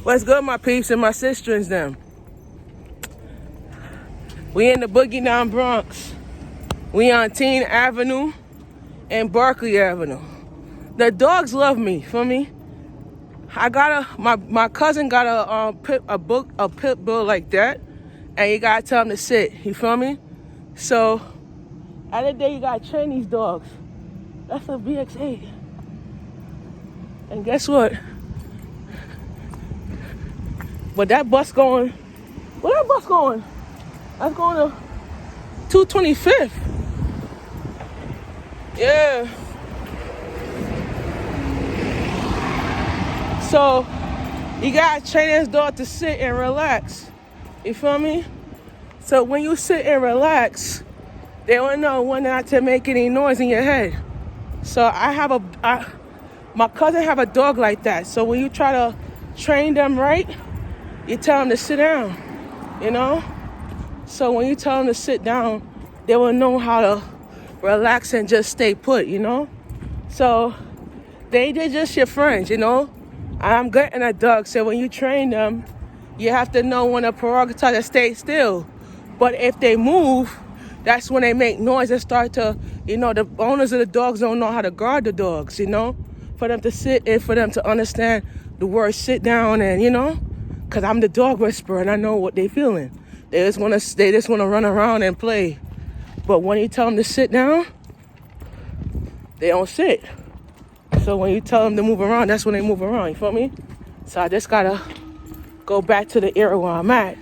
What's good, my peeps and my sisters them? We in the Boogie Down Bronx. We on Teen Avenue and Barkley Avenue. The dogs love me, feel me? My cousin got a pit bull like that, and you gotta tell him to sit, you feel me? So, at the day you gotta train these dogs. That's a BX8. And guess what? But that bus going, where that bus going? That's going to 225th. Yeah. So, you gotta train this dog to sit and relax. You feel me? So when you sit and relax, they don't know when not to make any noise in your head. So my cousin have a dog like that. So when you try to train them right, you tell them to sit down, you know? So when you tell them to sit down, they will know how to relax and just stay put, you know? So they're just your friends, you know? I'm getting a dog, so when you train them, you have to know when a prerogative to stay still. But if they move, that's when they make noise and start to, you know, the owners of the dogs don't know how to guard the dogs, you know? For them to sit and for them to understand the word sit down and, you know? Because I'm the dog whisperer and I know what they're feeling. They just want to run around and play. But when you tell them to sit down, they don't sit. So when you tell them to move around, that's when they move around, you feel me? So I just got to go back to the area where I'm at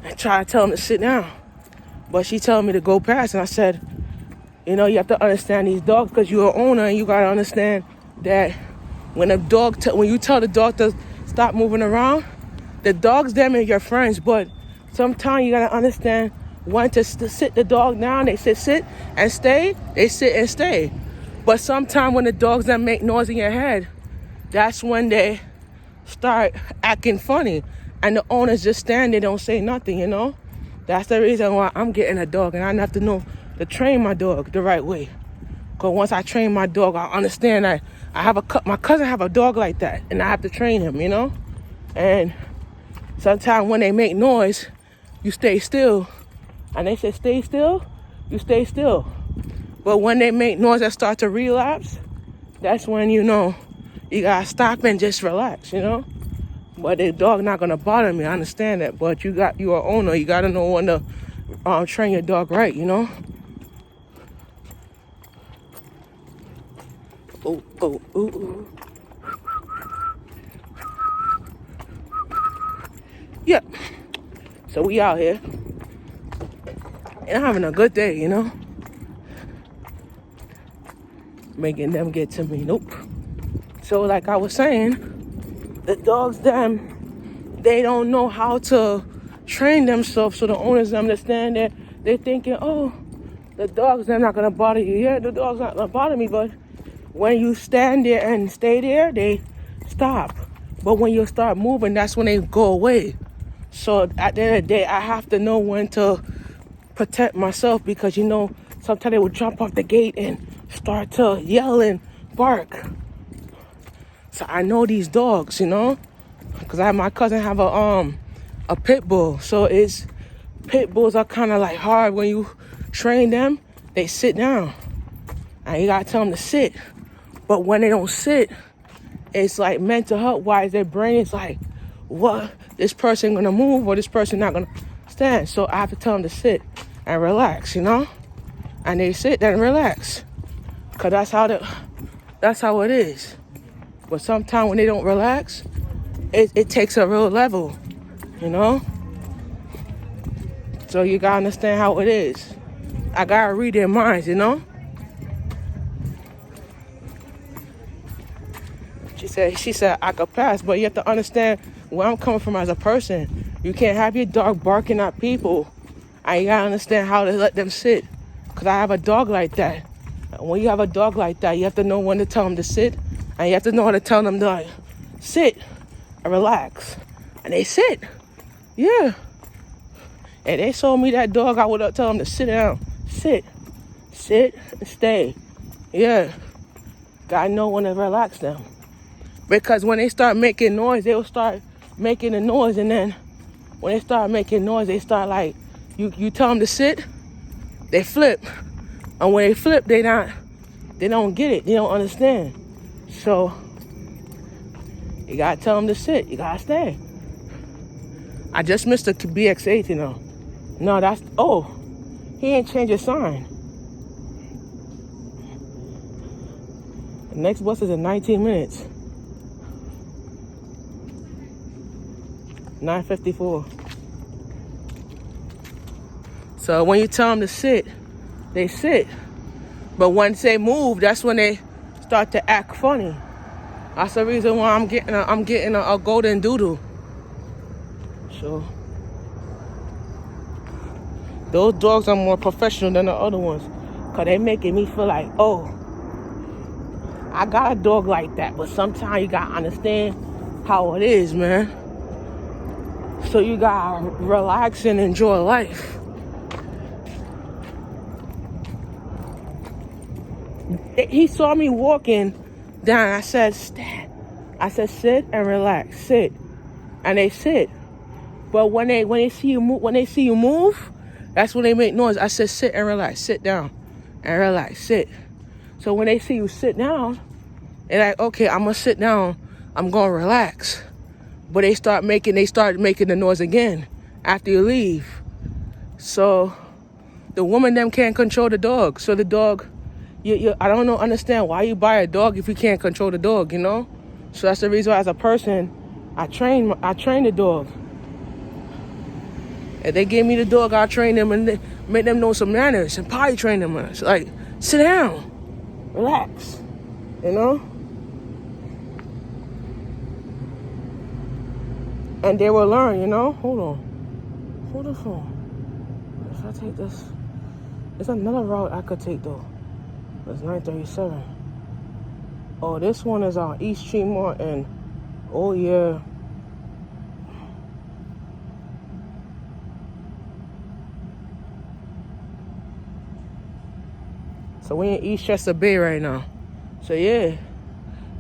and try to tell them to sit down. But she telling me to go past, and I said, you know, you have to understand these dogs because you're an owner, and you got to understand that when when you tell the dog to stop moving around, the dogs, them, are your friends, but sometimes you got to understand when to sit the dog down. They sit and stay. They sit and stay. But sometimes when the dogs that make noise in your head, that's when they start acting funny. And the owners just stand there, don't say nothing, you know? That's the reason why I'm getting a dog. And I have to know to train my dog the right way. Because once I train my dog, I understand that my cousin have a dog like that. And I have to train him, you know? And sometimes when they make noise, you stay still. And they say stay still, you stay still. But when they make noise and start to relapse, that's when, you know, you gotta stop and just relax, you know? But the dog not gonna bother me, I understand that. But you're an owner, you gotta know when to train your dog right, you know? Oh. Yeah. So we out here. And I'm having a good day, you know? Making them get to me. Nope. So like I was saying, the dogs, they don't know how to train themselves, so the owners understand that they're thinking, oh, the dogs, they're not going to bother you. Yeah, the dog's not going to bother me, but when you stand there and stay there, they stop. But when you start moving, that's when they go away. So at the end of the day, I have to know when to protect myself because, you know, sometimes they will jump off the gate and start to yell and bark. So I know these dogs, you know, because my cousin have a pit bull. So pit bulls are kind of like hard when you train them. They sit down, and you gotta tell them to sit. But when they don't sit, it's like mental health wise, their brain is like, what? This person gonna move or this person not gonna stand? So I have to tell them to sit and relax, you know, and they sit and relax. Cause that's how it is. But sometimes when they don't relax, it takes a real level, you know? So you gotta understand how it is. I gotta read their minds, you know? She said I could pass, but you have to understand where I'm coming from as a person. You can't have your dog barking at people. And you gotta understand how to let them sit. Cause I have a dog like that. When you have a dog like that, you have to know when to tell them to sit, and you have to know how to tell them to sit and relax. And they sit. Yeah. And they showed me that dog, I would tell them to sit down. Sit and stay. Yeah. Gotta know when to relax them. Because when they start making noise, they will start making a noise, and then when they start making noise, they start like, you tell them to sit, they flip. And when they flip, they don't get it. They don't understand. So you gotta tell them to sit. You gotta stay. I just missed the BX8, you know. No, he ain't changed his sign. The next bus is in 19 minutes. 9:54. So when you tell them to sit, they sit. But once they move, that's when they start to act funny. That's the reason why I'm getting a golden doodle. So those dogs are more professional than the other ones, cause they making me feel like, oh, I got a dog like that. But sometimes you gotta understand how it is, man. So you gotta relax and enjoy life. He saw me walking down. I said, "Stand." I said, "Sit and relax. Sit," and they sit. But when they see you move, that's when they make noise. I said, "Sit and relax. Sit down and relax. Sit." So when they see you sit down, they're like, "Okay, I'm gonna sit down. I'm gonna relax." But they start making the noise again after you leave. So the woman them can't control the dog. So the dog, I don't understand why you buy a dog if you can't control the dog, you know? So that's the reason why, as a person, I train the dog. If they gave me the dog, I'll train them and make them know some manners and potty train them. It's like, sit down, relax, you know? And they will learn, you know? Hold on. Hold the phone. If I take this, there's another route I could take though. It's 9:37. Oh, this one is on East Tremont and, oh yeah. So we in Eastchester Bay right now. So yeah,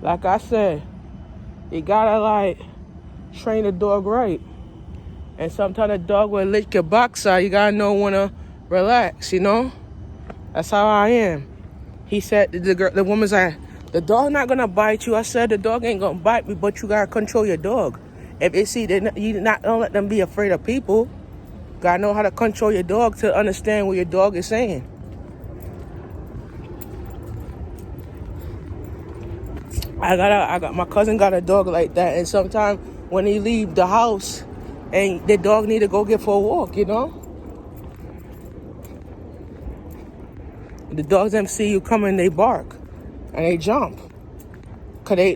like I said, you gotta like train the dog right. And sometimes the dog will lick your backside. You gotta know when to relax, you know? That's how I am. He said, the woman's like, the dog not gonna bite you. I said, the dog ain't gonna bite me, but you gotta control your dog. If they see, don't let them be afraid of people. Gotta know how to control your dog to understand what your dog is saying. My cousin got a dog like that, and sometimes when he leave the house, and the dog need to go get for a walk, you know? The dogs them see you coming, they bark and they jump. Cause they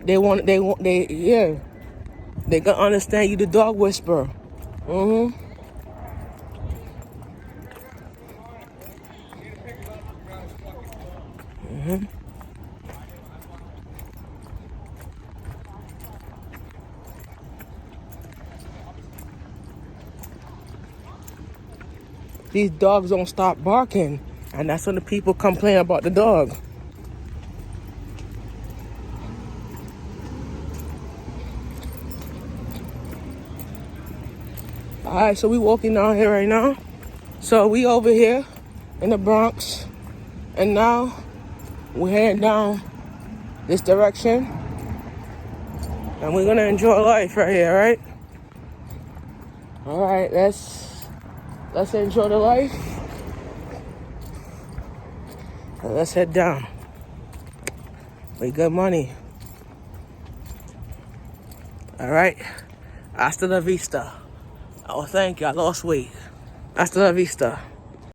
gonna understand you the dog whisperer. These dogs don't stop barking, and that's when the people complain about the dog. All right, so we walking down here right now. So we over here in the Bronx, and now we're heading down this direction, and we're gonna enjoy life right here, right? All right, let's enjoy the life. And let's head down. We got money. All right, hasta la vista. Oh, thank you. I lost weight. Hasta la vista.